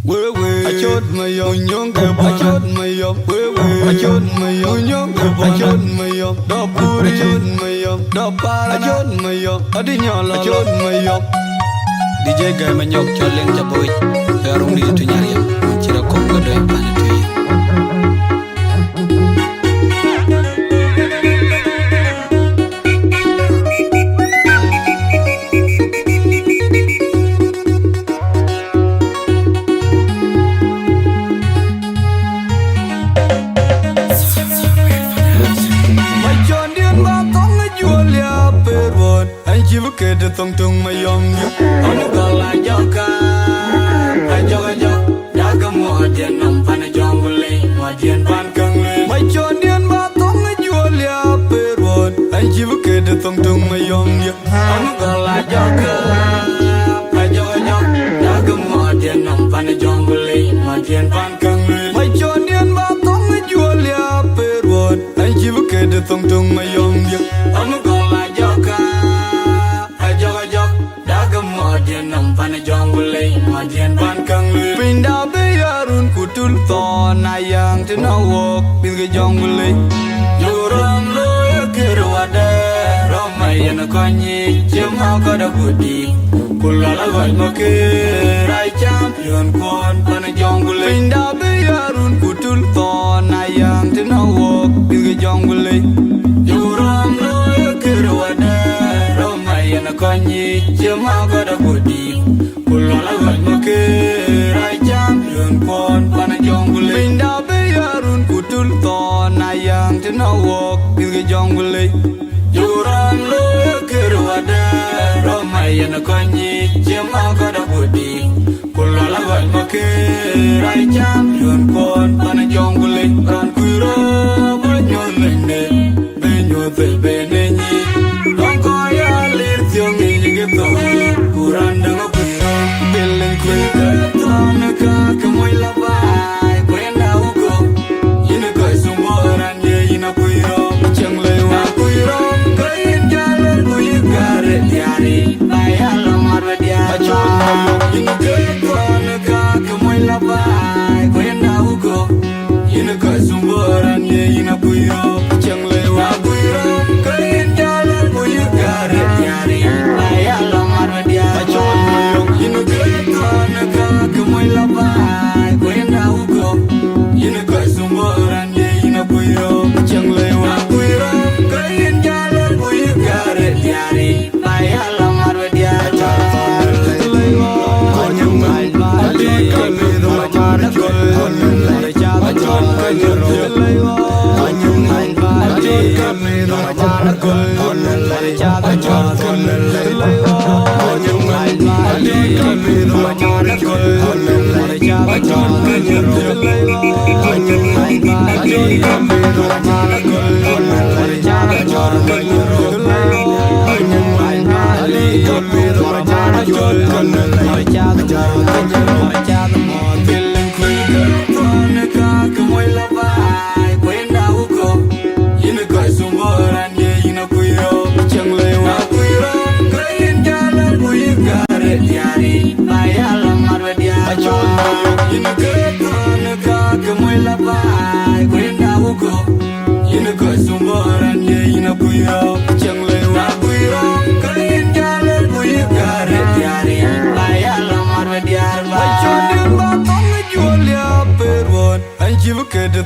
I shot my young girl, I shot my up, I shot my young girl, I shot my up, the puri, I shot my up, the par, I shot my up, I didn't know, I shot my up. DJ guy, my young challenge, the boy, they are only to Yaria, Chira Congo, and Panatui. Kede tong tong mayong yo, ano kala joka, ajoga jok, jaga muadian nampan jonggule, muadian pan kangle. Mai chondian batong jualia perwon, anjibu kede tong tong mayong yo, ano kala joka, ajoga jok, jaga muadian nampan jonggule, muadian pan kangle. Mai chondian batong jualia perwon, anjibu kede tong tong mayong yo, ano kala joka. Jonggule, majian pan kangle. Pindah biarun kutul ton ayang tenawok pinggir jonggule. Juram loya kerwada, ramai anak konyi cuma kada budi. Kulala gaj makir, ay champion kon pan jonggule. Pindah biarun kutul ton ayang tenawok pinggir jonggule. Juram loya kerwada, ramai anak konyi cuma kada budi. Kulala gaj makir, ay champion kon pana jonggule. Pindah biarun kutul ton ayang tenawok pinggir jonggule. Juram loya kerwada, ramai anak konyi cuma kada budi. Kulala gaj makir, ay champion kon pana jonggule. Ran kuiro banyolene, benyote benenyi. Angkoya lir tiong ini gitu, kurang dengar.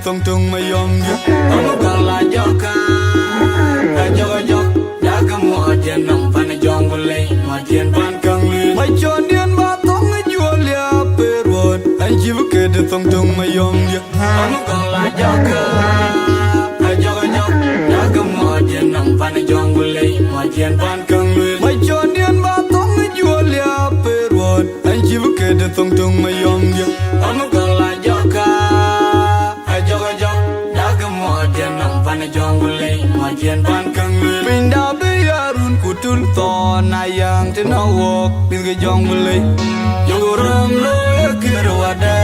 Tong tong mayong yo, ano kala joka, ajoga jok, jaga muadian nampan jonggule, muadian pan kangle. Mai chondian batong jualia perwon, anjibu kede tong tong mayong yo, ano kala joka, ajoga jok, jaga muadian nampan jonggule, muadian pan kangle. Mai chondian batong jualia perwon, anjibu kede tong tong mayong yo, ano kala joka. Jonggule, majian pan kangle. Pindah biarun kutul ton ayang tenawok pinggir jonggule. Juram loya kerwada,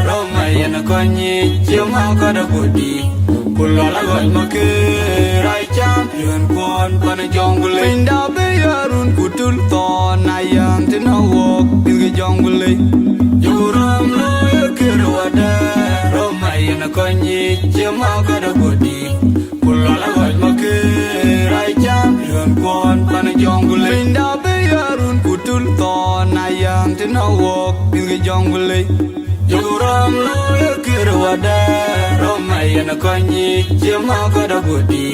ramai anak konyi cuma kada budi. Kulala gaj makir, ay champion kon pana jonggule. Pindah biarun kutul ton ayang tenawok pinggir jonggule. Juram loya konyi chema kada godi kulala goj makir ai champion kon pan jongule pinda be yarun kutul ton ayang tinawok pinga jongule yoram lo yakir wada romayana konyi chema kada godi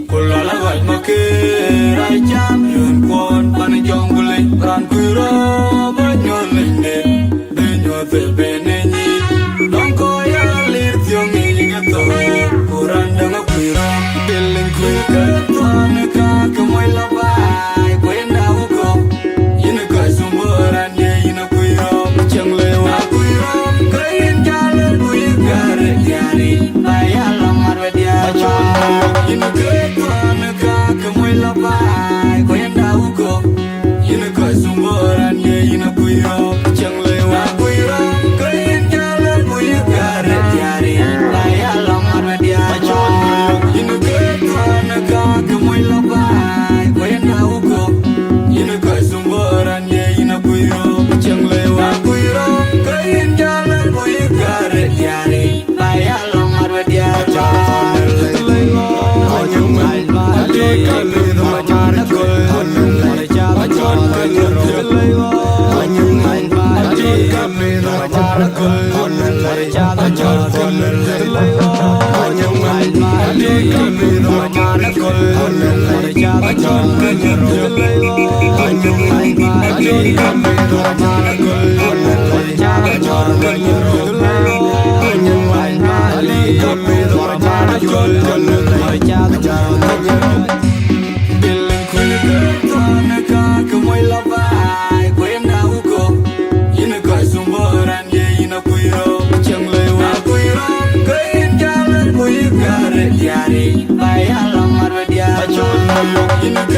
kulala goj makir ai champion kon pan jongule ran kuro banyolinde benyo te beneni donko ya lirtyongi gato kuranda ngapira billing kuika tanaka kamoy labay kwenda uko yina ka sumberan ye yina kuiro changlewa kuiro kain jalan kuigare yari bayala marwedia yina ka tanaka kamoy labay kwenda uko yina ka sumberan ye yina kuiro changlewa kuiro kain jalan kuigare yari bayala marwedia yina ka tanaka kamoy labay kwenda uko yina ka sumberan ye yina kuiro changlewa kuiro kain jalan kuigare yari bayala marwedia Yari, bayala marwadia, you know.